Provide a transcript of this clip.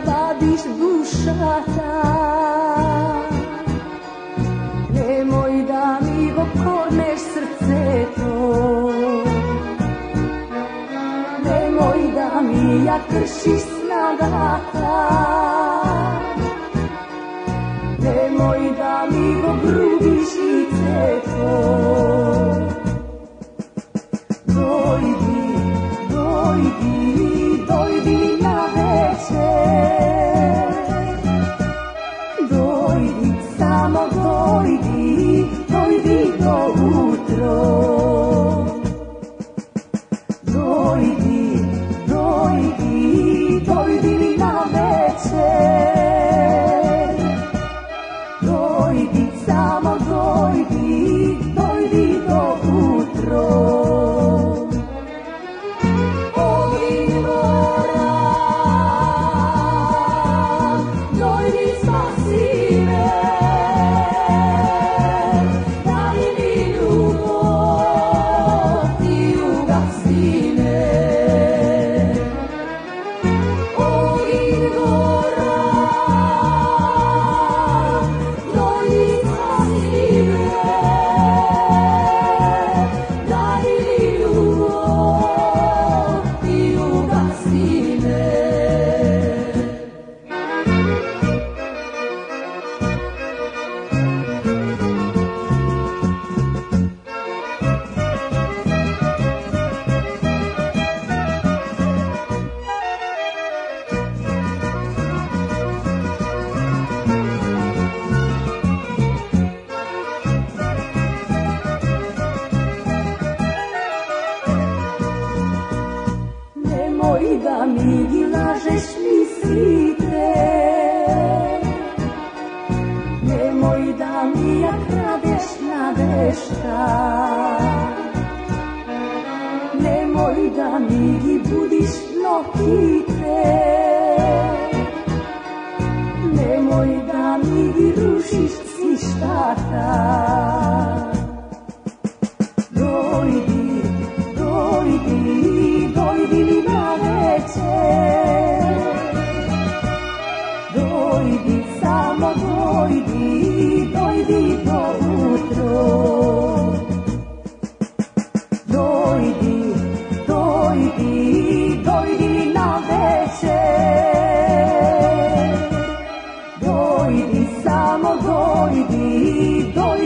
Vadiš dušata, nemoj da mi okorneš srce to, nemoj da mi ja kršiš snagata, nemoj da mi ogrubiš žice to. Dojdi, dojdi, dojdi na večer, dojdi, samo dojdi, dojdi do utro. Dojdi, dojdi, dojdi na večer, dojdi, samo dojdi, dojdi do utro. Nemoj da mi lažeš mislite, nemoj da mi ja kradeš nadešta, nemoj da mi budiš nokite, nemoj da mi rušiš cvištata. Dojdi, dojdi, dojdi na večer, dojdi, samo dojdi, dojdi do utro. Dojdi, dojdi, dojdi na večer, dojdi, samo dojdi, dojdi